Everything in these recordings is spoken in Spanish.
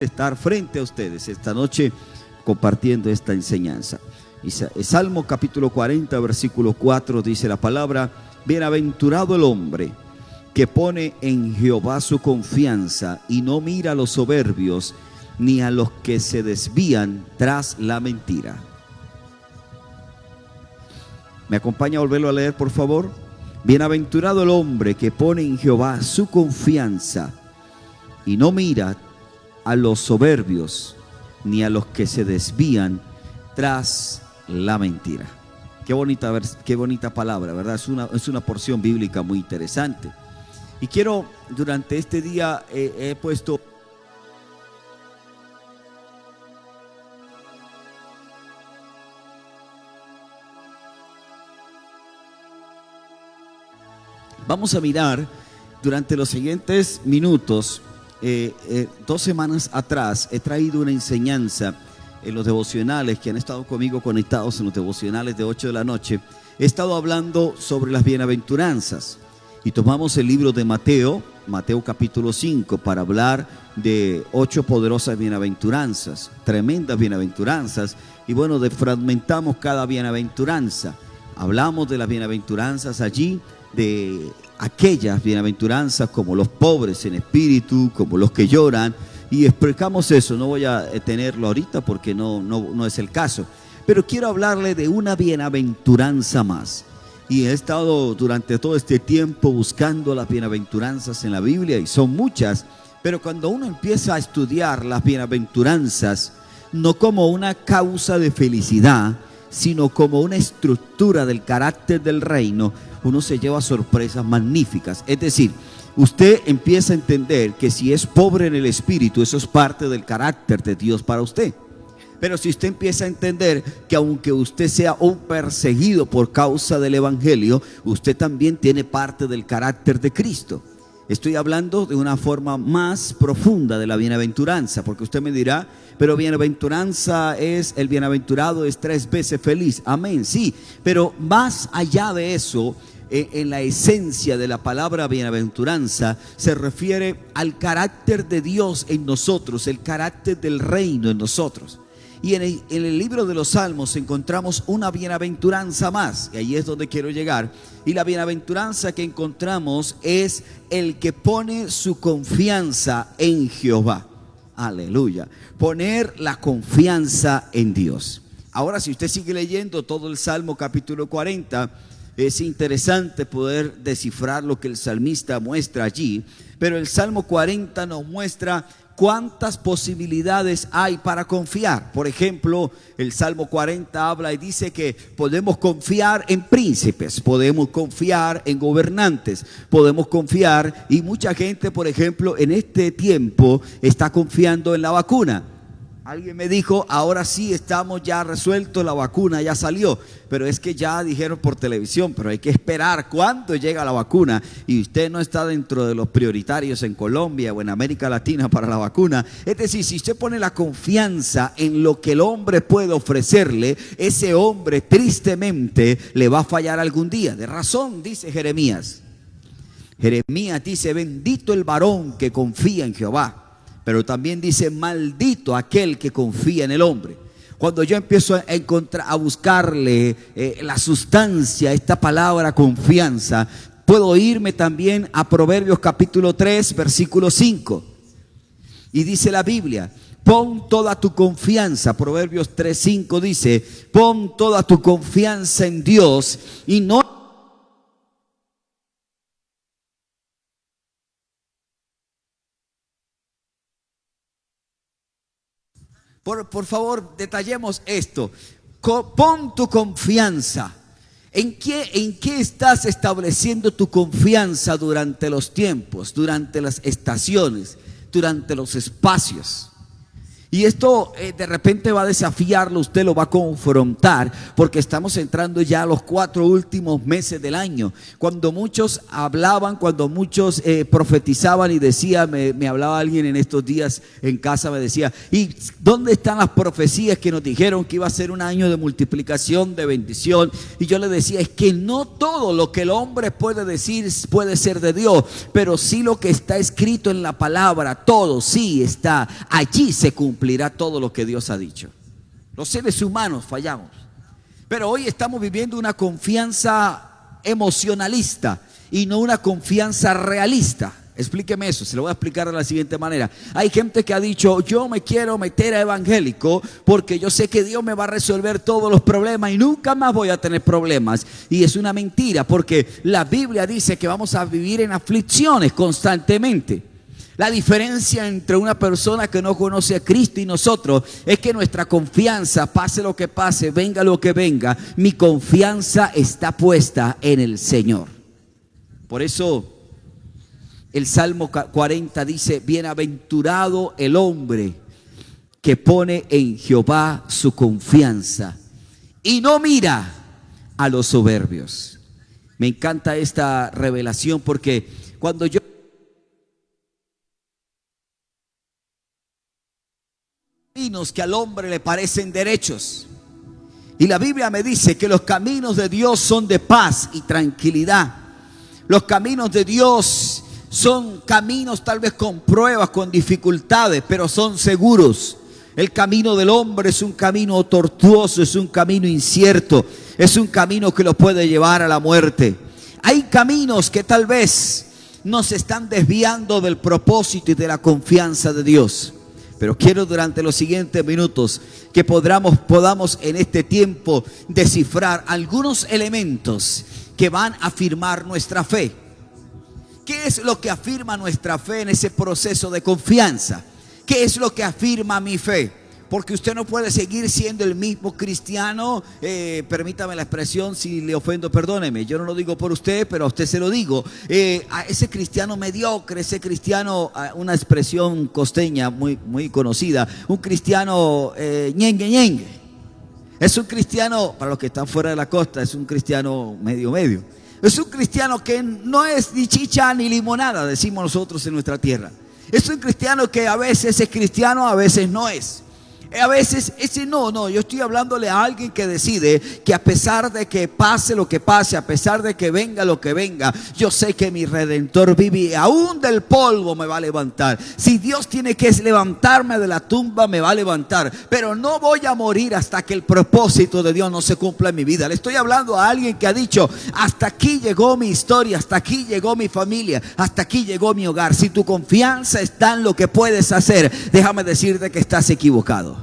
Estar frente a ustedes esta noche compartiendo esta enseñanza. Salmo capítulo 40, versículo 4 dice la palabra: bienaventurado el hombre que pone en Jehová su confianza y no mira a los soberbios ni a los que se desvían tras la mentira. ¿Me acompaña a volverlo a leer, por favor? Bienaventurado el hombre que pone en Jehová su confianza y no mira a los soberbios ni a los que se desvían tras la mentira. Qué bonita palabra, ¿verdad? Es una porción bíblica muy interesante. Y quiero, durante este día he puesto vamos a mirar durante los siguientes minutos. 2 semanas atrás he traído una enseñanza en los devocionales que han estado conmigo conectados en los devocionales de 8 de la noche. He estado hablando sobre las bienaventuranzas y tomamos el libro de Mateo capítulo 5 para hablar de 8 poderosas bienaventuranzas, tremendas bienaventuranzas, y bueno, desfragmentamos cada bienaventuranza. Hablamos de las bienaventuranzas allí, de aquellas bienaventuranzas como los pobres en espíritu, como los que lloran, y explicamos eso. No voy a tenerlo ahorita porque no es el caso, pero quiero hablarle de una bienaventuranza más. Y he estado durante todo este tiempo buscando las bienaventuranzas en la Biblia, y son muchas, pero cuando uno empieza a estudiar las bienaventuranzas, no como una causa de felicidad, sino como una estructura del carácter del reino, uno se lleva sorpresas magníficas. Es decir, usted empieza a entender que si es pobre en el espíritu, eso es parte del carácter de Dios para usted. Pero si usted empieza a entender que aunque usted sea un perseguido por causa del evangelio, usted también tiene parte del carácter de Cristo. Estoy hablando de una forma más profunda de la bienaventuranza, porque usted me dirá: pero bienaventuranza es, el bienaventurado es 3 veces feliz. Amén, sí, pero más allá de eso, en la esencia de la palabra bienaventuranza se refiere al carácter de Dios en nosotros, el carácter del reino en nosotros. Y en el libro de los Salmos encontramos una bienaventuranza más, y ahí es donde quiero llegar. Y la bienaventuranza que encontramos es el que pone su confianza en Jehová. Aleluya. Poner la confianza en Dios. Ahora, si usted sigue leyendo todo el Salmo capítulo 40, es interesante poder descifrar lo que el salmista muestra allí. Pero el Salmo 40 nos muestra cuántas posibilidades hay para confiar. Por ejemplo, el Salmo 40 habla y dice que podemos confiar en príncipes, podemos confiar en gobernantes, podemos confiar, y mucha gente, por ejemplo, en este tiempo está confiando en la vacuna. Alguien me dijo: ahora sí estamos ya resueltos, la vacuna ya salió. Pero es que ya dijeron por televisión, pero hay que esperar cuándo llega la vacuna. Y usted no está dentro de los prioritarios en Colombia o en América Latina para la vacuna. Es decir, si usted pone la confianza en lo que el hombre puede ofrecerle, ese hombre tristemente le va a fallar algún día. De razón dice Jeremías. Jeremías dice: bendito el varón que confía en Jehová. Pero también dice: maldito aquel que confía en el hombre. Cuando yo empiezo a buscarle la sustancia a esta palabra confianza, puedo irme también a Proverbios capítulo 3, versículo 5. Y dice la Biblia: pon toda tu confianza. Proverbios 3, 5 dice: pon toda tu confianza en Dios y no... Por favor, detallemos esto. Pon tu confianza. ¿En qué estás estableciendo tu confianza durante los tiempos, durante las estaciones, durante los espacios? Y esto de repente va a desafiarlo, usted lo va a confrontar, porque estamos entrando ya a los 4 últimos meses del año. Cuando muchos hablaban, cuando muchos profetizaban y decían, me hablaba alguien en estos días en casa, me decía, ¿y dónde están las profecías que nos dijeron que iba a ser un año de multiplicación, de bendición? Y yo le decía, es que no todo lo que el hombre puede decir puede ser de Dios, pero sí lo que está escrito en la palabra, todo sí está, allí se cumplirá todo lo que Dios ha dicho. Los seres humanos fallamos, pero hoy estamos viviendo una confianza emocionalista y no una confianza realista. Explíqueme eso, se lo voy a explicar de la siguiente manera. Hay gente que ha dicho, yo me quiero meter a evangélico porque yo sé que Dios me va a resolver todos los problemas y nunca más voy a tener problemas. Y es una mentira, porque la Biblia dice que vamos a vivir en aflicciones constantemente. La diferencia entre una persona que no conoce a Cristo y nosotros es que nuestra confianza, pase lo que pase, venga lo que venga, mi confianza está puesta en el Señor. Por eso el Salmo 40 dice, bienaventurado el hombre que pone en Jehová su confianza y no mira a los soberbios. Me encanta esta revelación, porque cuando yo caminos que al hombre le parecen derechos, y la Biblia me dice que los caminos de Dios son de paz y tranquilidad. Los caminos de Dios son caminos tal vez con pruebas, con dificultades, pero son seguros. El camino del hombre es un camino tortuoso, es un camino incierto, es un camino que lo puede llevar a la muerte. Hay caminos que tal vez nos están desviando del propósito y de la confianza de Dios. Pero quiero durante los siguientes minutos que podamos en este tiempo descifrar algunos elementos que van a afirmar nuestra fe. ¿Qué es lo que afirma nuestra fe en ese proceso de confianza? ¿Qué es lo que afirma mi fe? Porque usted no puede seguir siendo el mismo cristiano, permítame la expresión, si le ofendo, perdóneme, yo no lo digo por usted, pero a usted se lo digo, a ese cristiano mediocre, ese cristiano, una expresión costeña muy conocida, un cristiano ñengue ñengue. Es un cristiano, para los que están fuera de la costa, es un cristiano medio. Es un cristiano que no es ni chicha ni limonada, decimos nosotros en nuestra tierra. Es un cristiano que a veces es cristiano, a veces no es. A veces ese no, yo estoy hablándole a alguien que decide que a pesar de que pase lo que pase, a pesar de que venga lo que venga, yo sé que mi Redentor vive y aún del polvo me va a levantar. Si Dios tiene que levantarme de la tumba, me va a levantar, pero no voy a morir hasta que el propósito de Dios no se cumpla en mi vida. Le estoy hablando a alguien que ha dicho, hasta aquí llegó mi historia, hasta aquí llegó mi familia, hasta aquí llegó mi hogar. Si tu confianza está en lo que puedes hacer, déjame decirte que estás equivocado.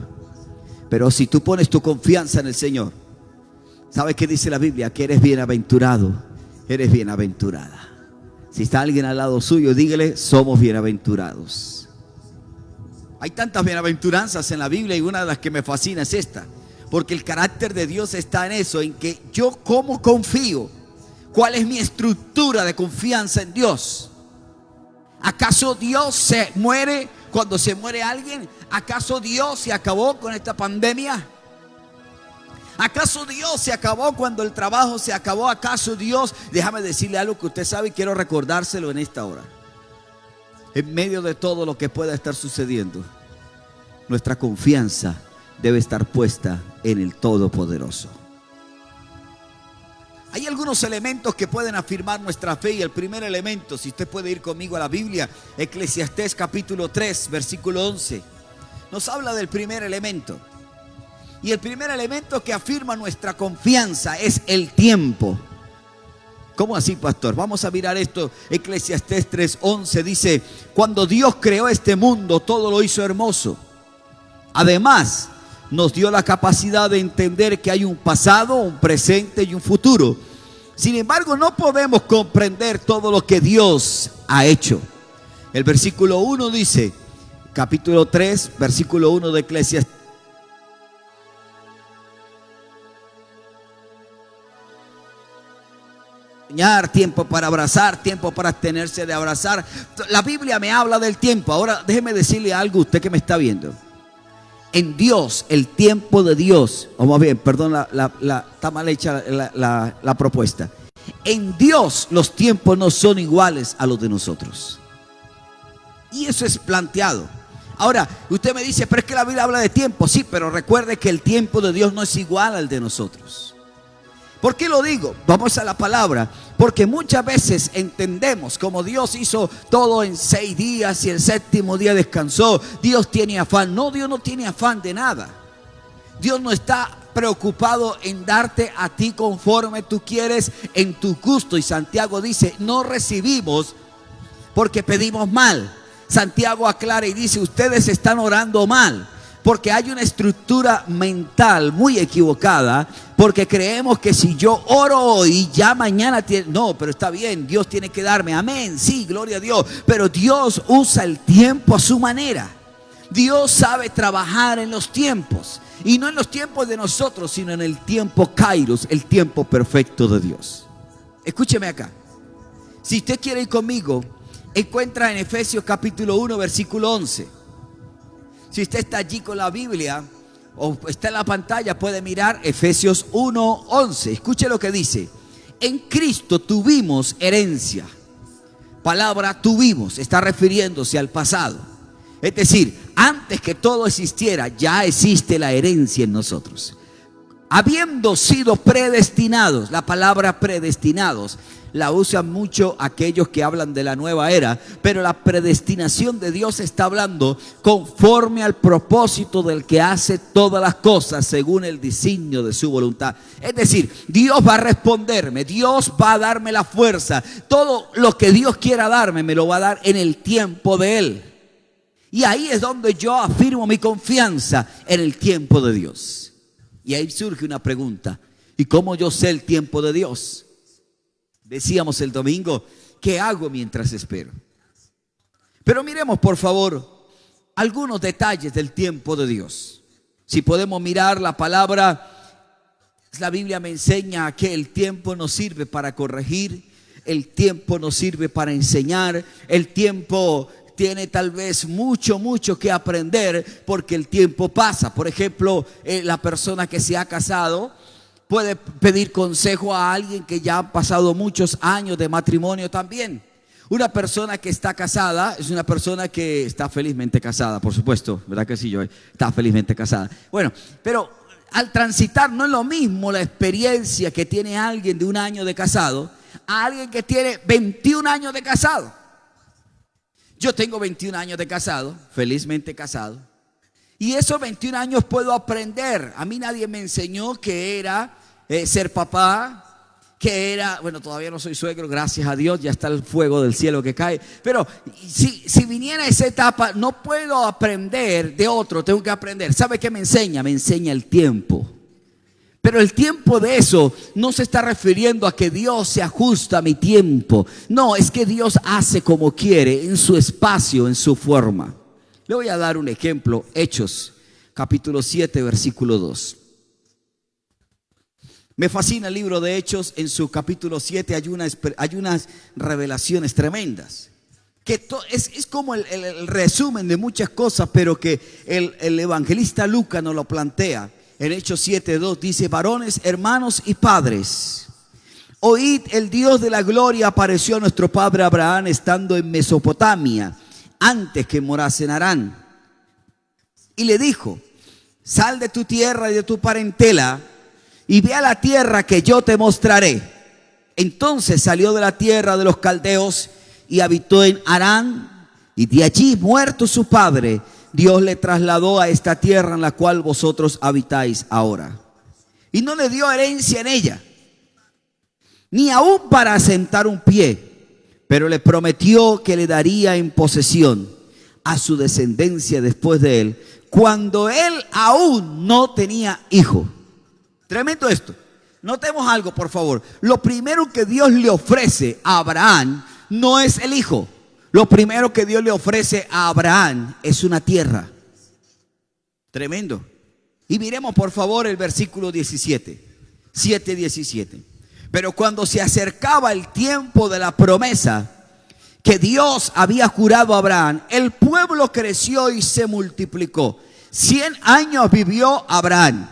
Pero si tú pones tu confianza en el Señor, ¿sabes qué dice la Biblia? Que eres bienaventurado, eres bienaventurada. Si está alguien al lado suyo, dígale, somos bienaventurados. Hay tantas bienaventuranzas en la Biblia y una de las que me fascina es esta. Porque el carácter de Dios está en eso, en que yo cómo confío. ¿Cuál es mi estructura de confianza en Dios? ¿Acaso Dios se muere cuando se muere alguien? ¿Acaso Dios se acabó con esta pandemia? ¿Acaso Dios se acabó cuando el trabajo se acabó? ¿Acaso Dios? Déjame decirle algo que usted sabe y quiero recordárselo en esta hora. En medio de todo lo que pueda estar sucediendo, nuestra confianza debe estar puesta en el Todopoderoso. Hay algunos elementos que pueden afirmar nuestra fe, y el primer elemento, si usted puede ir conmigo a la Biblia, Eclesiastés capítulo 3, versículo 11, nos habla del primer elemento. Y el primer elemento que afirma nuestra confianza es el tiempo. ¿Cómo así, pastor? Vamos a mirar esto. Eclesiastés 3:11 dice, cuando Dios creó este mundo, todo lo hizo hermoso. Además, nos dio la capacidad de entender que hay un pasado, un presente y un futuro. Sin embargo, no podemos comprender todo lo que Dios ha hecho. El versículo 1 dice, capítulo 3, versículo 1 de Eclesiastés. Tiempo para abrazar, tiempo para abstenerse de abrazar. La Biblia me habla del tiempo. Ahora déjeme decirle algo a usted que me está viendo. En Dios, el tiempo de Dios, vamos bien, perdón, está mal hecha la propuesta. En Dios los tiempos no son iguales a los de nosotros. Y eso es planteado. Ahora, usted me dice, pero es que la Biblia habla de tiempo. Sí, pero recuerde que el tiempo de Dios no es igual al de nosotros. ¿Por qué lo digo? Vamos a la palabra. Porque muchas veces entendemos como Dios hizo todo en 6 días y el 7º día descansó. Dios tiene afán. No, Dios no tiene afán de nada. Dios no está preocupado en darte a ti conforme tú quieres, en tu gusto. Y Santiago dice, no recibimos porque pedimos mal. Santiago aclara y dice, ustedes están orando mal, porque hay una estructura mental muy equivocada, porque creemos que si yo oro hoy, ya mañana no, pero está bien, Dios tiene que darme, amén, sí, gloria a Dios, pero Dios usa el tiempo a su manera. Dios sabe trabajar en los tiempos, y no en los tiempos de nosotros, sino en el tiempo Kairos, el tiempo perfecto de Dios. Escúcheme acá, si usted quiere ir conmigo, encuentra en Efesios capítulo 1, versículo 11. Si usted está allí con la Biblia o está en la pantalla, puede mirar Efesios 1, 11. Escuche lo que dice. En Cristo tuvimos herencia. Palabra tuvimos, está refiriéndose al pasado. Es decir, antes que todo existiera, ya existe la herencia en nosotros. Habiendo sido predestinados, la palabra predestinados la usan mucho aquellos que hablan de la nueva era, pero la predestinación de Dios está hablando conforme al propósito del que hace todas las cosas según el designio de su voluntad. Es decir, Dios va a responderme, Dios va a darme la fuerza, todo lo que Dios quiera darme me lo va a dar en el tiempo de Él. Y ahí es donde yo afirmo mi confianza en el tiempo de Dios. Y ahí surge una pregunta, ¿y cómo yo sé el tiempo de Dios? Decíamos el domingo, ¿qué hago mientras espero? Pero miremos por favor algunos detalles del tiempo de Dios. Si podemos mirar la palabra, la Biblia me enseña que el tiempo nos sirve para corregir, el tiempo nos sirve para enseñar, el tiempo tiene tal vez mucho que aprender porque el tiempo pasa. Por ejemplo, la persona que se ha casado puede pedir consejo a alguien que ya ha pasado muchos años de matrimonio también. Una persona que está casada es una persona que está felizmente casada, por supuesto, ¿verdad que sí, Joy? Está felizmente casada. Bueno, pero al transitar no es lo mismo la experiencia que tiene alguien de 1 año de casado a alguien que tiene 21 años de casado. Yo tengo 21 años de casado, felizmente casado. Y esos 21 años puedo aprender. A mí nadie me enseñó que era ser papá, que era, bueno, todavía no soy suegro, gracias a Dios, ya está el fuego del cielo que cae. Pero si viniera esa etapa, no puedo aprender de otro, tengo que aprender. ¿Sabe qué me enseña? Me enseña el tiempo. Pero el tiempo de eso no se está refiriendo a que Dios se ajusta a mi tiempo. No, es que Dios hace como quiere, en su espacio, en su forma. Le voy a dar un ejemplo, Hechos, capítulo 7, versículo 2. Me fascina el libro de Hechos, en su capítulo 7 hay unas revelaciones tremendas. Que es como el resumen de muchas cosas, pero que el evangelista Lucas nos lo plantea. En Hechos 7:2 dice, varones, hermanos y padres, oíd, el Dios de la gloria apareció a nuestro padre Abraham estando en Mesopotamia, antes que morase en Harán. Y le dijo, sal de tu tierra y de tu parentela y ve a la tierra que yo te mostraré. Entonces salió de la tierra de los caldeos y habitó en Harán, y de allí, muerto su padre, Dios le trasladó a esta tierra en la cual vosotros habitáis ahora. Y no le dio herencia en ella, ni aún para asentar un pie, pero le prometió que le daría en posesión a su descendencia después de él, cuando él aún no tenía hijo. Tremendo esto. Notemos algo, por favor. Lo primero que Dios le ofrece a Abraham no es el hijo. Lo primero que Dios le ofrece a Abraham es una tierra. Tremendo. Y miremos por favor el versículo 17. 7:17. Pero cuando se acercaba el tiempo de la promesa, que Dios había jurado a Abraham, el pueblo creció y se multiplicó. 100 años vivió Abraham.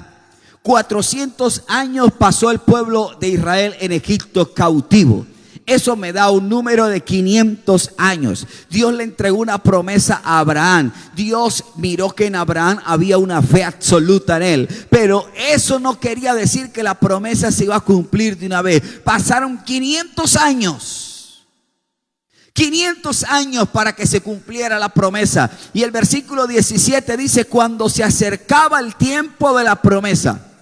400 años pasó el pueblo de Israel en Egipto cautivo. Eso me da un número de 500 años. Dios le entregó una promesa a Abraham. Dios miró que en Abraham había una fe absoluta en él. Pero eso no quería decir que la promesa se iba a cumplir de una vez. Pasaron 500 años. 500 años para que se cumpliera la promesa. Y el versículo 17 dice: cuando se acercaba el tiempo de la promesa.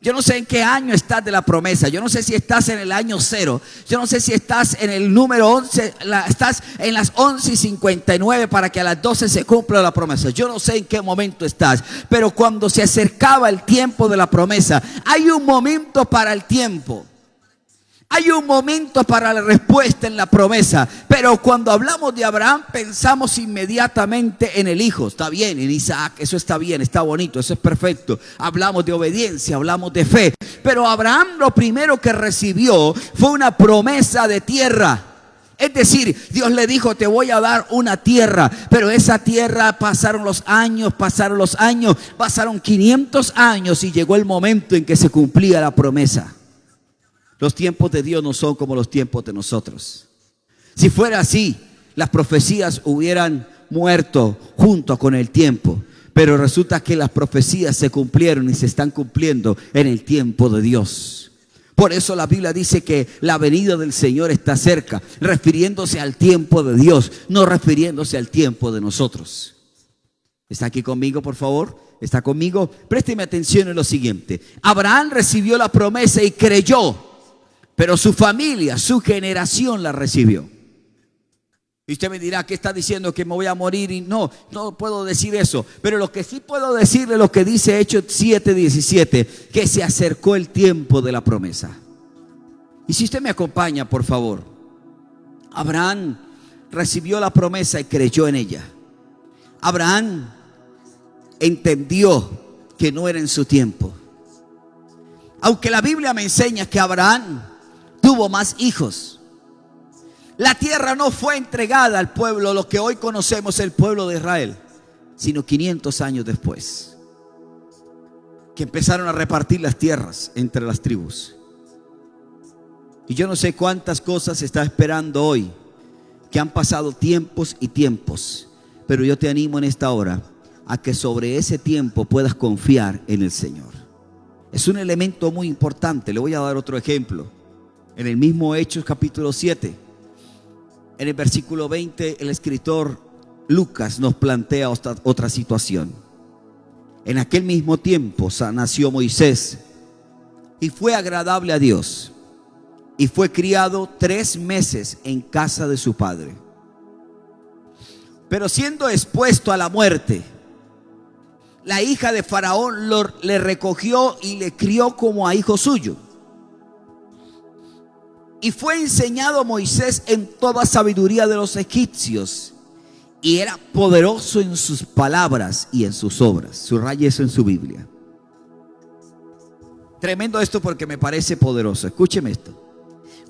Yo no sé en qué año estás de la promesa. Yo no sé si estás en el año 0. Yo no sé si estás en el número 11. Estás en las 11:59 para que a las 12 se cumpla la promesa. Yo no sé en qué momento estás. Pero cuando se acercaba el tiempo de la promesa, hay un momento para el tiempo. Hay un momento para la respuesta en la promesa. Pero cuando hablamos de Abraham, pensamos inmediatamente en el hijo. Está bien, en Isaac, eso está bien, está bonito, eso es perfecto. Hablamos de obediencia, hablamos de fe. Pero Abraham lo primero que recibió fue una promesa de tierra. Es decir, Dios le dijo: te voy a dar una tierra. Pero esa tierra pasaron 500 años y llegó el momento en que se cumplía la promesa. Los tiempos de Dios no son como los tiempos de nosotros. Si fuera así, las profecías hubieran muerto junto con el tiempo. Pero resulta que las profecías se cumplieron y se están cumpliendo en el tiempo de Dios. Por eso la Biblia dice que la venida del Señor está cerca, refiriéndose al tiempo de Dios, no refiriéndose al tiempo de nosotros. ¿Está aquí conmigo, por favor? ¿Está conmigo? Présteme atención en lo siguiente. Abraham recibió la promesa y creyó. Pero su familia, su generación la recibió. Y usted me dirá: ¿qué está diciendo? ¿Que me voy a morir? Y no puedo decir eso. Pero lo que sí puedo decirle, lo que dice Hechos 7:17, que se acercó el tiempo de la promesa. Y si usted me acompaña, por favor. Abraham recibió la promesa y creyó en ella. Abraham entendió que no era en su tiempo. Aunque la Biblia me enseña que Abraham tuvo más hijos, la tierra no fue entregada al pueblo, lo que hoy conocemos el pueblo de Israel, sino 500 años después, que empezaron a repartir las tierras entre las tribus. Y yo no sé cuántas cosas está esperando hoy, que han pasado tiempos y tiempos, pero yo te animo en esta hora a que sobre ese tiempo puedas confiar en el Señor. Es un elemento muy importante. Le voy a dar otro ejemplo. En el mismo Hechos capítulo 7, en el versículo 20, el escritor Lucas nos plantea otra situación. En aquel mismo tiempo nació Moisés y fue agradable a Dios, y fue criado 3 meses en casa de su padre. Pero siendo expuesto a la muerte, la hija de Faraón le recogió y le crió como a hijo suyo. Y fue enseñado Moisés en toda sabiduría de los egipcios, y era poderoso en sus palabras y en sus obras. Subraye eso en su Biblia. Tremendo esto porque me parece poderoso. Escúcheme esto.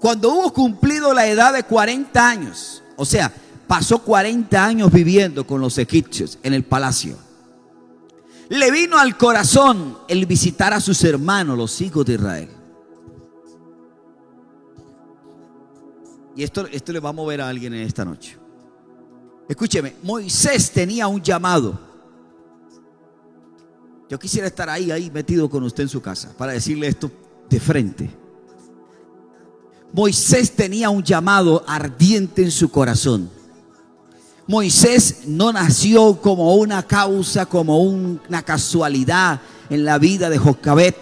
Cuando hubo cumplido la edad de 40 años, o sea, pasó 40 años viviendo con los egipcios en el palacio, le vino al corazón el visitar a sus hermanos, los hijos de Israel. Y esto le va a mover a alguien en esta noche. Escúcheme, Moisés tenía un llamado. Yo quisiera estar ahí metido con usted en su casa para decirle esto de frente. Moisés tenía un llamado ardiente en su corazón. Moisés no nació como una causa, como una casualidad en la vida de Jocabet.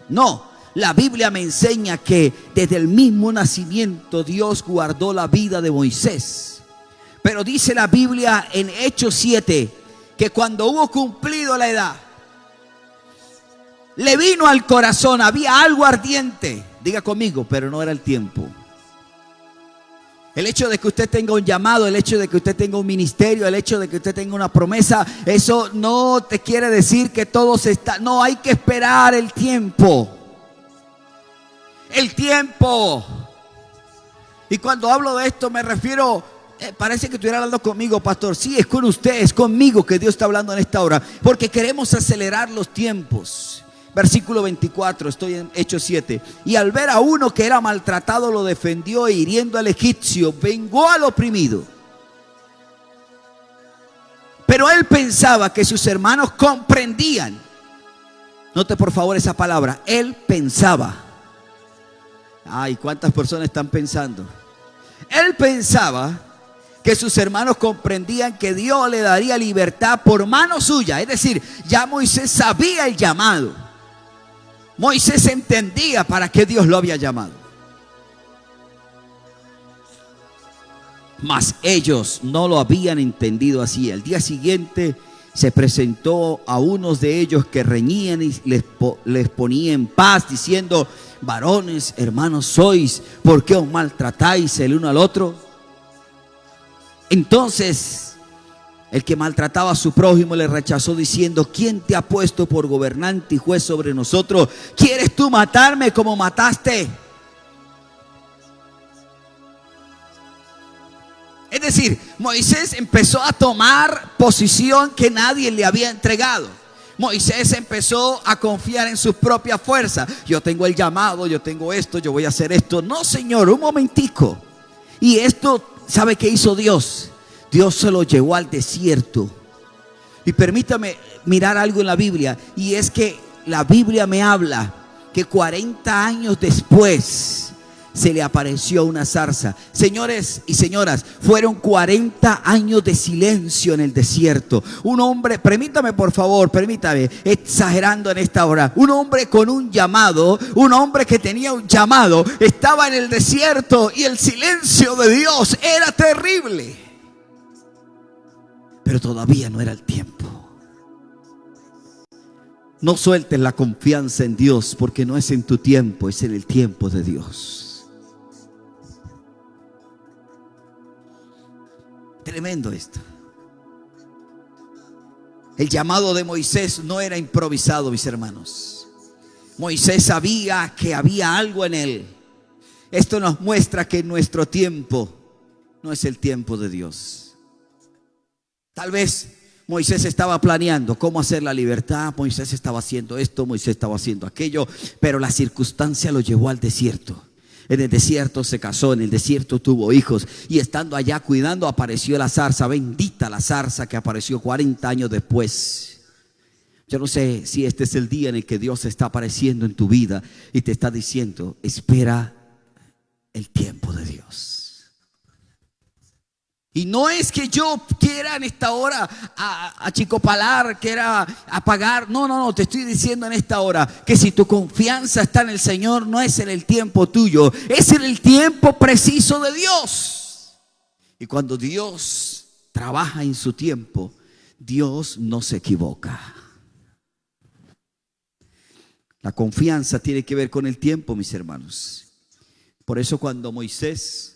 No. La Biblia me enseña que desde el mismo nacimiento Dios guardó la vida de Moisés. Pero dice la Biblia en Hechos 7 que cuando hubo cumplido la edad, le vino al corazón, había algo ardiente. Diga conmigo, pero no era el tiempo. El hecho de que usted tenga un llamado, el hecho de que usted tenga un ministerio, el hecho de que usted tenga una promesa, eso no te quiere decir que todo se está. No, hay que esperar el tiempo. El tiempo. Y cuando hablo de esto me refiero Parece que estuviera hablando conmigo, pastor. Sí, es con usted, es conmigo que Dios está hablando en esta hora, porque queremos acelerar los tiempos. Versículo 24, estoy en Hechos 7. Y al ver a uno que era maltratado, lo defendió, e hiriendo al egipcio, vengó al oprimido. Pero él pensaba que sus hermanos comprendían. Note por favor esa palabra, él pensaba. Ay, ¿cuántas personas están pensando? Él pensaba que sus hermanos comprendían que Dios le daría libertad por mano suya. Es decir, ya Moisés sabía el llamado. Moisés entendía para qué Dios lo había llamado. Mas ellos no lo habían entendido así. Al día siguiente se presentó a unos de ellos que reñían y les ponía en paz, diciendo: varones, hermanos sois, ¿por qué os maltratáis el uno al otro? Entonces el que maltrataba a su prójimo le rechazó, diciendo: ¿quién te ha puesto por gobernante y juez sobre nosotros? ¿Quieres tú matarme como mataste? Es decir, Moisés empezó a tomar posición que nadie le había entregado. Moisés empezó a confiar en sus propias fuerzas. Yo tengo el llamado, yo tengo esto, yo voy a hacer esto. No, Señor, un momentico. Y esto, ¿sabe qué hizo Dios? Dios se lo llevó al desierto. Y permítame mirar algo en la Biblia. Y es que la Biblia me habla que 40 años después se le apareció una zarza. Señores y señoras, fueron 40 años de silencio en el desierto. Un hombre, permítame por favor, permítame, exagerando en esta hora, un hombre con un llamado, un hombre que tenía un llamado, estaba en el desierto y el silencio de Dios era terrible. Pero todavía no era el tiempo. No sueltes la confianza en Dios, porque no es en tu tiempo, es en el tiempo de Dios. Tremendo esto. El llamado de Moisés no era improvisado, mis hermanos. Moisés sabía que había algo en él. Esto nos muestra que nuestro tiempo no es el tiempo de Dios. Tal vez Moisés estaba planeando cómo hacer la libertad. Moisés estaba haciendo esto, Moisés estaba haciendo aquello, pero la circunstancia lo llevó al desierto. En el desierto se casó, en el desierto tuvo hijos, y estando allá cuidando apareció la zarza. Bendita la zarza que apareció 40 años después. Yo no sé si este es el día en el que Dios está apareciendo en tu vida y te está diciendo: espera el tiempo de Dios. Y no es que yo quiera en esta hora achicopalar, quiera apagar. No, te estoy diciendo en esta hora que si tu confianza está en el Señor, no es en el tiempo tuyo, es en el tiempo preciso de Dios. Y cuando Dios trabaja en su tiempo, Dios no se equivoca. La confianza tiene que ver con el tiempo, mis hermanos. Por eso cuando Moisés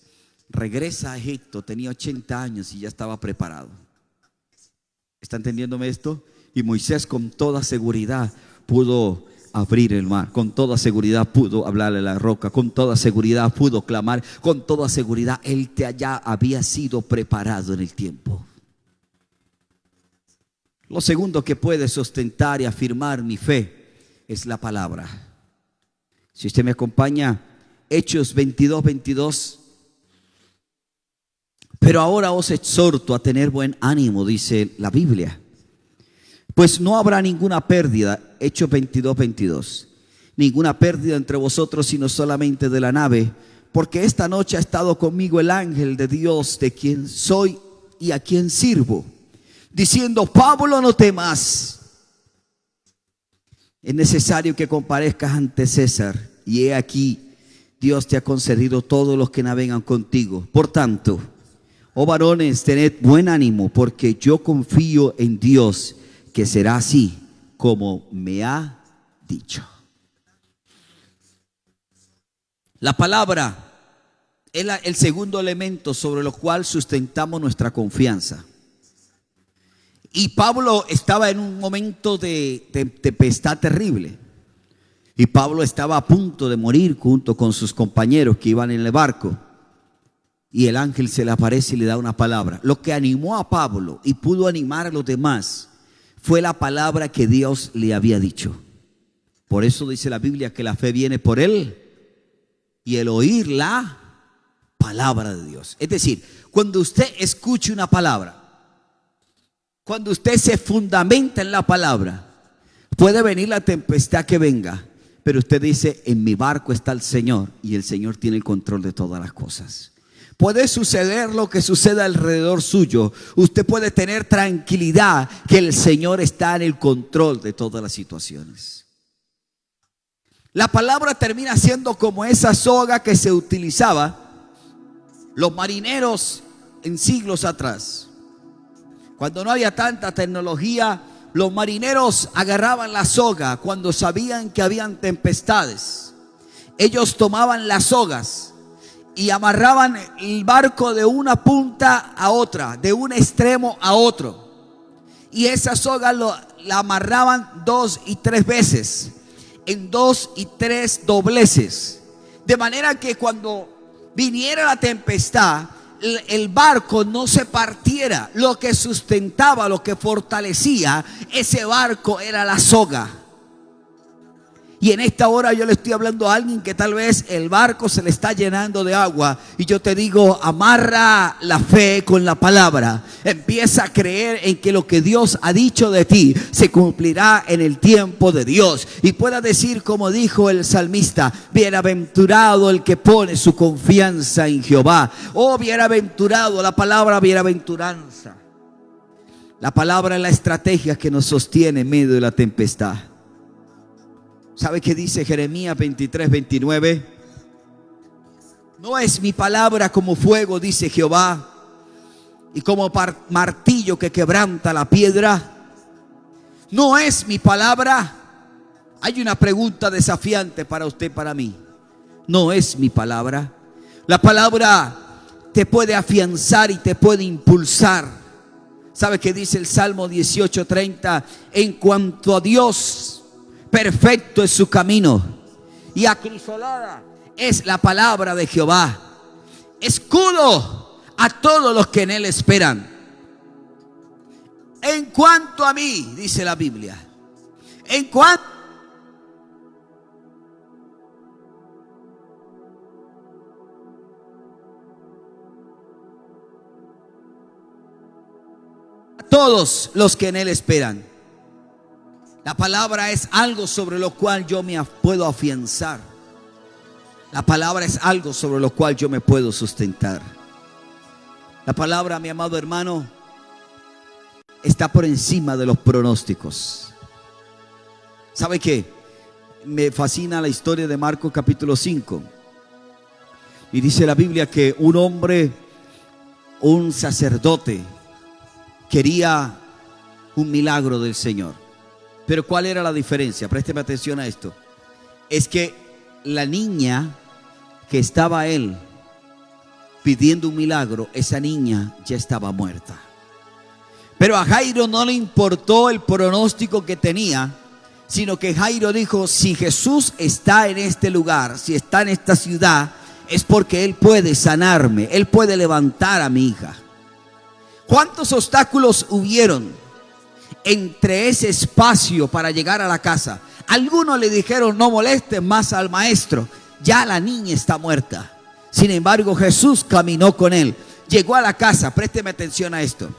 regresa a Egipto, tenía 80 años y ya estaba preparado. ¿Está entendiéndome esto? Y Moisés con toda seguridad pudo abrir el mar, con toda seguridad pudo hablarle a la roca, con toda seguridad pudo clamar, con toda seguridad él ya había sido preparado en el tiempo. Lo segundo que puede sustentar y afirmar mi fe es la palabra. Si usted me acompaña, Hechos 22:22. Pero ahora os exhorto a tener buen ánimo, dice la Biblia, pues no habrá ninguna pérdida, Hechos 22:22, ninguna pérdida entre vosotros, sino solamente de la nave, porque esta noche ha estado conmigo el ángel de Dios, de quien soy y a quien sirvo, diciendo: Pablo, no temas, es necesario que comparezcas ante César, y he aquí, Dios te ha concedido todos los que navegan contigo. Por tanto, oh varones, tened buen ánimo, porque yo confío en Dios, que será así como me ha dicho. La palabra es el segundo elemento sobre lo cual sustentamos nuestra confianza. Y Pablo estaba en un momento de tempestad terrible. Y Pablo estaba a punto de morir junto con sus compañeros que iban en el barco. y el ángel se le aparece y le da una palabra. Lo que animó a Pablo y pudo animar a los demás fue la palabra que Dios le había dicho. Por eso dice la Biblia que la fe viene por él y el oír la palabra de Dios. Es decir, cuando usted escuche una palabra, cuando usted se fundamenta en la palabra, puede venir la tempestad que venga, pero usted dice: en mi barco está el Señor y el Señor tiene el control de todas las cosas. Puede suceder lo que suceda alrededor suyo, usted puede tener tranquilidad que el Señor está en el control de todas las situaciones. La palabra termina siendo como esa soga que se utilizaba los marineros en siglos atrás. Cuando no había tanta tecnología, los marineros agarraban la soga cuando sabían que habían tempestades. Ellos tomaban las sogas y amarraban el barco de una punta a otra, de un extremo a otro. Y esa soga la amarraban 2 y 3 veces, en 2 y 3 dobleces. De manera que cuando viniera la tempestad, el barco no se partiera. Lo que sustentaba, lo que fortalecía ese barco era la soga. Y en esta hora yo le estoy hablando a alguien que tal vez el barco se le está llenando de agua, y yo te digo: amarra la fe con la palabra. Empieza a creer en que lo que Dios ha dicho de ti se cumplirá en el tiempo de Dios, y pueda decir como dijo el salmista: bienaventurado el que pone su confianza en Jehová. Oh, bienaventurado, la palabra bienaventuranza. La palabra es la estrategia que nos sostiene en medio de la tempestad. ¿Sabe qué dice Jeremías 23:29? No es mi palabra como fuego, dice Jehová, y como martillo que quebranta la piedra. No es mi palabra. Hay una pregunta desafiante para usted, para mí. No es mi palabra. La palabra te puede afianzar y te puede impulsar. ¿Sabe qué dice el Salmo 18:30? En cuanto a Dios, perfecto es su camino, y acrisolada es la palabra de Jehová. Escudo a todos los que en él esperan. En cuanto a mí, dice la Biblia, en cuanto a todos los que en él esperan. La palabra es algo sobre lo cual yo me puedo afianzar. La palabra es algo sobre lo cual yo me puedo sustentar. La palabra, mi amado hermano, está por encima de los pronósticos. ¿Sabe qué? Me fascina la historia de Marcos capítulo 5. Y dice la Biblia que un hombre, un sacerdote, quería un milagro del Señor. Pero ¿cuál era la diferencia? Présteme atención a esto. Es que la niña que estaba él pidiendo un milagro, esa niña ya estaba muerta. Pero a Jairo no le importó el pronóstico que tenía, sino que Jairo dijo: si Jesús está en este lugar, si está en esta ciudad, es porque Él puede sanarme, Él puede levantar a mi hija. ¿Cuántos obstáculos hubieron entre ese espacio para llegar a la casa? Algunos le dijeron: no molesten más al maestro, ya la niña está muerta. Sin embargo, Jesús caminó con él, llegó a la casa. Présteme atención a esto.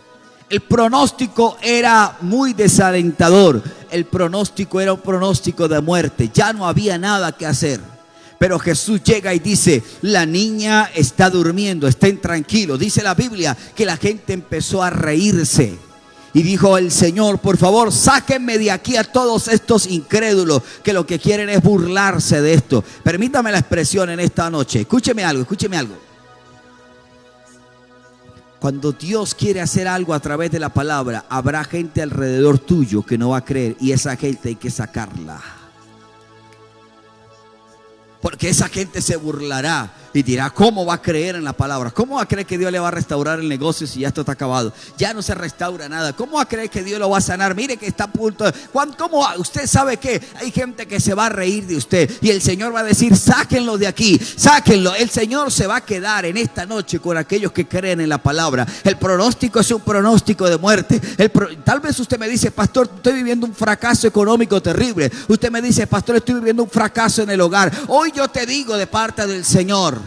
El pronóstico era muy desalentador. El pronóstico era un pronóstico de muerte. Ya no había nada que hacer. Pero Jesús llega y dice: la niña está durmiendo, estén tranquilos. Dice la Biblia que la gente empezó a reírse. Y dijo el Señor: por favor, sáquenme de aquí a todos estos incrédulos que lo que quieren es burlarse de esto. Permítame la expresión en esta noche. Escúcheme algo, escúcheme algo. Cuando Dios quiere hacer algo a través de la palabra, habrá gente alrededor tuyo que no va a creer, y esa gente hay que sacarla. Porque esa gente se burlará. Y dirá, ¿cómo va a creer en la palabra? ¿Cómo va a creer que Dios le va a restaurar el negocio si ya esto está acabado? Ya no se restaura nada. ¿Cómo va a creer que Dios lo va a sanar? Mire que está a punto de... ¿Cómo va? Usted sabe que hay gente que se va a reír de usted. Y el Señor va a decir, sáquenlo de aquí, sáquenlo. El Señor se va a quedar en esta noche con aquellos que creen en la palabra. El pronóstico es un pronóstico de muerte. Tal vez usted me dice, pastor, estoy viviendo un fracaso económico terrible. Usted me dice, pastor, estoy viviendo un fracaso en el hogar. Hoy yo te digo de parte del Señor,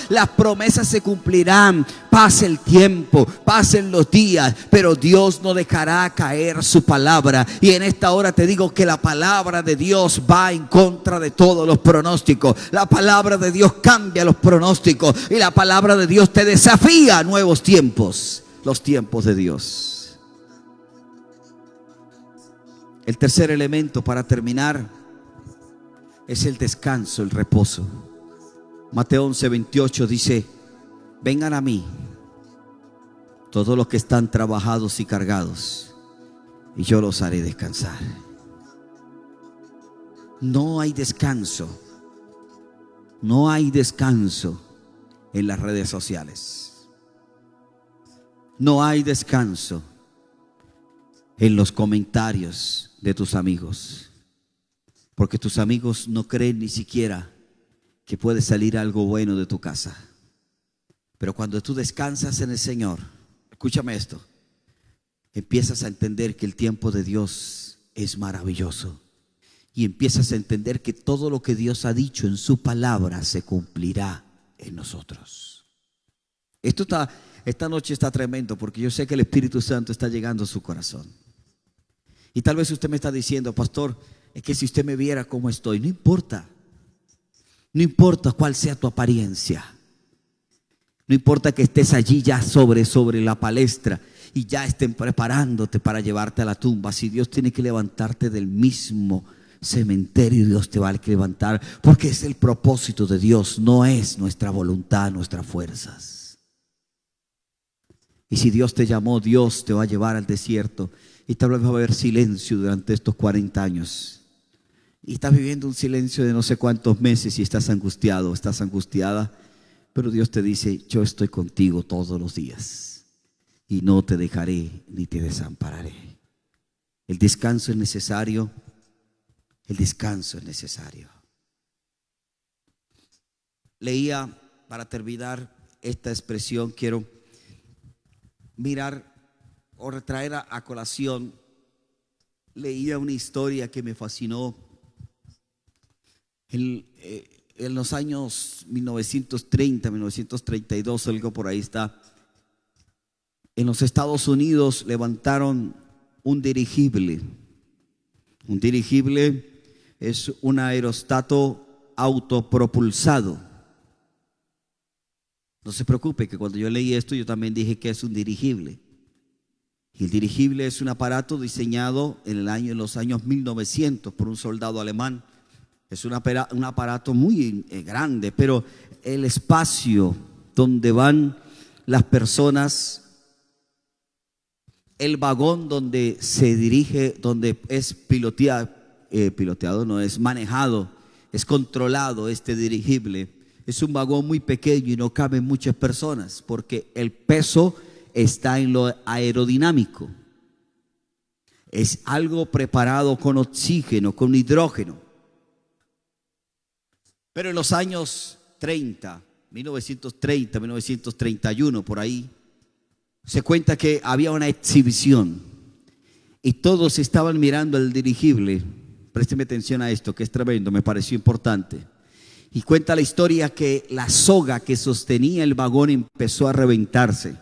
las promesas se cumplirán. Pase el tiempo, pasen los días, pero Dios no dejará caer su palabra. Y en esta hora te digo que la palabra de Dios va en contra de todos los pronósticos. La palabra de Dios cambia los pronósticos y la palabra de Dios te desafía a nuevos tiempos, los tiempos de Dios. El tercer elemento para terminar es el descanso, el reposo. Mateo 11:28 dice, vengan a mí todos los que están trabajados y cargados, y yo los haré descansar. No hay descanso en las redes sociales. No hay descanso en los comentarios de tus amigos, porque tus amigos no creen ni siquiera que puede salir algo bueno de tu casa. Pero cuando tú descansas en el Señor, escúchame esto, empiezas a entender que el tiempo de Dios es maravilloso. Y empiezas a entender que todo lo que Dios ha dicho en su palabra se cumplirá en nosotros. Esta noche está tremendo, porque yo sé que el Espíritu Santo está llegando a su corazón. Y tal vez usted me está diciendo, pastor, es que si usted me viera cómo estoy, no importa. No importa cuál sea tu apariencia. No importa que estés allí ya sobre la palestra y ya estén preparándote para llevarte a la tumba. Si Dios tiene que levantarte del mismo cementerio, Dios te va a levantar, porque es el propósito de Dios, no es nuestra voluntad, nuestras fuerzas. Y si Dios te llamó, Dios te va a llevar al desierto y tal vez va a haber silencio durante estos 40 años. Y estás viviendo un silencio de no sé cuántos meses y estás angustiado, estás angustiada. Pero Dios te dice, yo estoy contigo todos los días y no te dejaré ni te desampararé. El descanso es necesario. El descanso es necesario. Leía, para terminar esta expresión, quiero mirar o retraer a colación. Leía una historia que me fascinó. En los años 1930, 1932, algo por ahí está. En los Estados Unidos levantaron un dirigible. Un dirigible es un aerostato autopropulsado. No se preocupe que cuando yo leí esto yo también dije que es un dirigible. Y el dirigible es un aparato diseñado en los años 1900 por un soldado alemán. Es un aparato muy grande, pero el espacio donde van las personas, el vagón donde se dirige, donde es piloteado no es manejado, es controlado este dirigible, es un vagón muy pequeño y no caben muchas personas porque el peso está en lo aerodinámico. Es algo preparado con oxígeno, con hidrógeno. Pero en los años 1930, 1931, por ahí, se cuenta que había una exhibición y todos estaban mirando el dirigible. Présteme atención a esto, que es tremendo, me pareció importante. Y cuenta la historia que la soga que sostenía el vagón empezó a reventarse.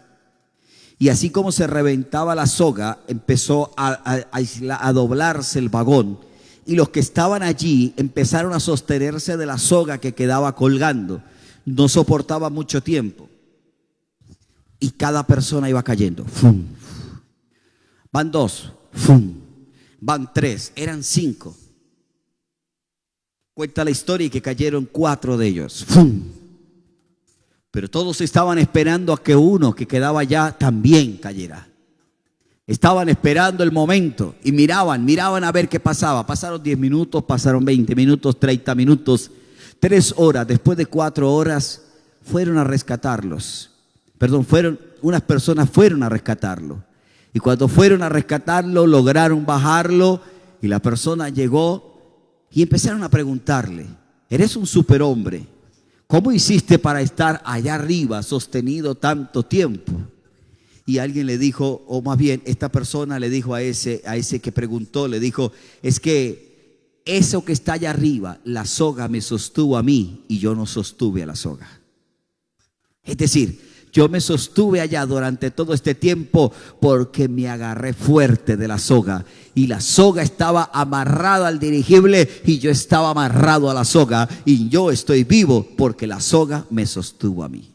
Y así como se reventaba la soga, empezó a doblarse el vagón. Y los que estaban allí empezaron a sostenerse de la soga que quedaba colgando. No soportaba mucho tiempo. Y cada persona iba cayendo. ¡Fum! Van 2. ¡Fum! Van 3. Eran 5. Cuenta la historia que cayeron 4 de ellos. ¡Fum! Pero todos estaban esperando a que uno que quedaba allá también cayera. Estaban esperando el momento y miraban a ver qué pasaba. Pasaron 10 minutos, pasaron 20 minutos, 30 minutos. 3 horas, después de 4 horas, fueron a rescatarlos. Unas personas fueron a rescatarlo. Y cuando fueron a rescatarlo, lograron bajarlo y la persona llegó y empezaron a preguntarle: eres un superhombre, ¿cómo hiciste para estar allá arriba sostenido tanto tiempo? Y alguien le dijo, o más bien esta persona le dijo a ese que preguntó, le dijo: es que eso que está allá arriba, la soga me sostuvo a mí y yo no sostuve a la soga. Es decir, yo me sostuve allá durante todo este tiempo porque me agarré fuerte de la soga. Y la soga estaba amarrada al dirigible y yo estaba amarrado a la soga. Y yo estoy vivo porque la soga me sostuvo a mí.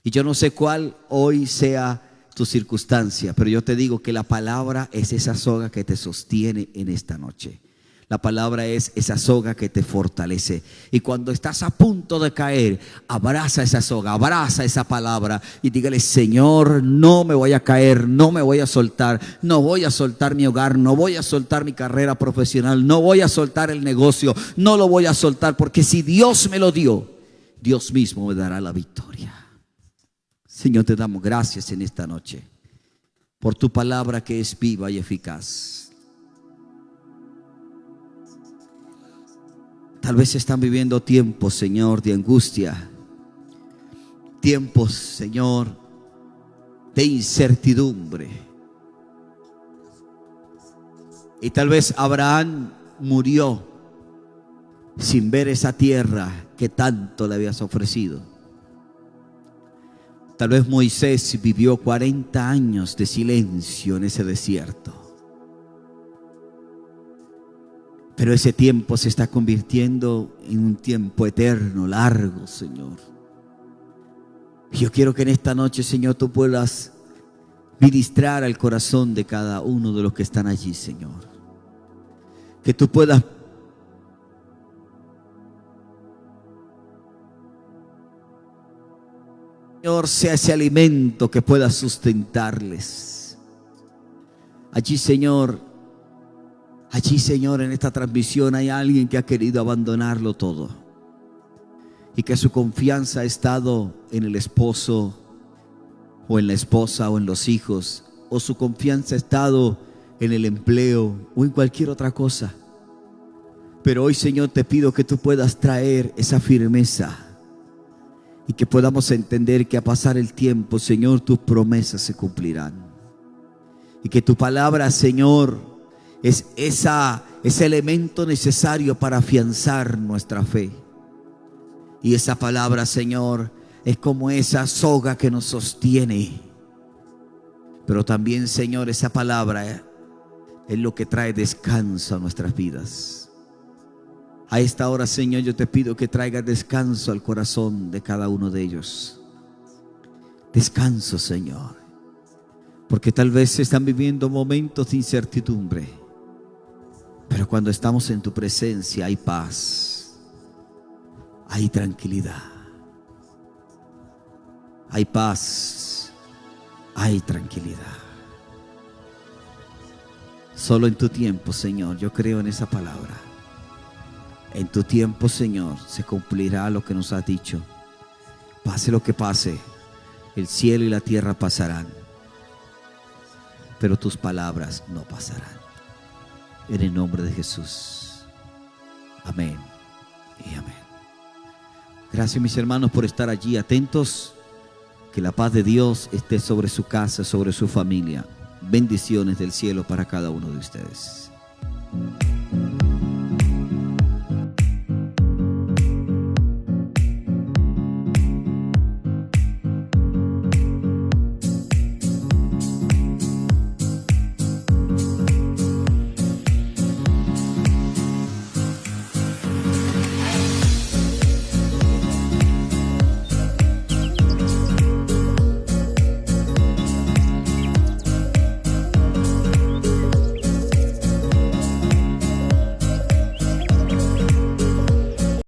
Y yo no sé cuál hoy sea tu circunstancia, pero yo te digo que la palabra es esa soga que te sostiene en esta noche. La palabra es esa soga que te fortalece. Y cuando estás a punto de caer, abraza esa soga, abraza esa palabra y dígale: Señor, no me voy a caer, no me voy a soltar, no voy a soltar mi hogar, no voy a soltar mi carrera profesional, no voy a soltar el negocio, no lo voy a soltar, porque si Dios me lo dio, Dios mismo me dará la victoria. Señor, te damos gracias en esta noche por tu palabra que es viva y eficaz. Tal vez están viviendo tiempos, Señor, de angustia, tiempos, Señor, de incertidumbre. Y tal vez Abraham murió sin ver esa tierra que tanto le habías ofrecido. Tal vez Moisés vivió 40 años de silencio en ese desierto. Pero ese tiempo se está convirtiendo en un tiempo eterno, largo, Señor. Yo quiero que en esta noche, Señor, tú puedas ministrar al corazón de cada uno de los que están allí, Señor. Que tú puedas Señor, sea ese alimento que pueda sustentarles. Allí, Señor, en esta transmisión hay alguien que ha querido abandonarlo todo y que su confianza ha estado en el esposo o en la esposa o en los hijos, o su confianza ha estado en el empleo o en cualquier otra cosa. Pero hoy, Señor, te pido que tú puedas traer esa firmeza y que podamos entender que a pasar el tiempo, Señor, tus promesas se cumplirán. Y que tu palabra, Señor, es ese elemento necesario para afianzar nuestra fe. Y esa palabra, Señor, es como esa soga que nos sostiene. Pero también, Señor, esa palabra es lo que trae descanso a nuestras vidas. A esta hora, Señor, yo te pido que traigas descanso al corazón de cada uno de ellos. Descanso, Señor. Porque tal vez están viviendo momentos de incertidumbre. Pero cuando estamos en tu presencia hay paz, hay tranquilidad. Hay paz, hay tranquilidad. Solo en tu tiempo, Señor, yo creo en esa palabra. En tu tiempo, Señor, se cumplirá lo que nos has dicho. Pase lo que pase, el cielo y la tierra pasarán, pero tus palabras no pasarán. En el nombre de Jesús. Amén y amén. Gracias, mis hermanos, por estar allí atentos. Que la paz de Dios esté sobre su casa, sobre su familia. Bendiciones del cielo para cada uno de ustedes.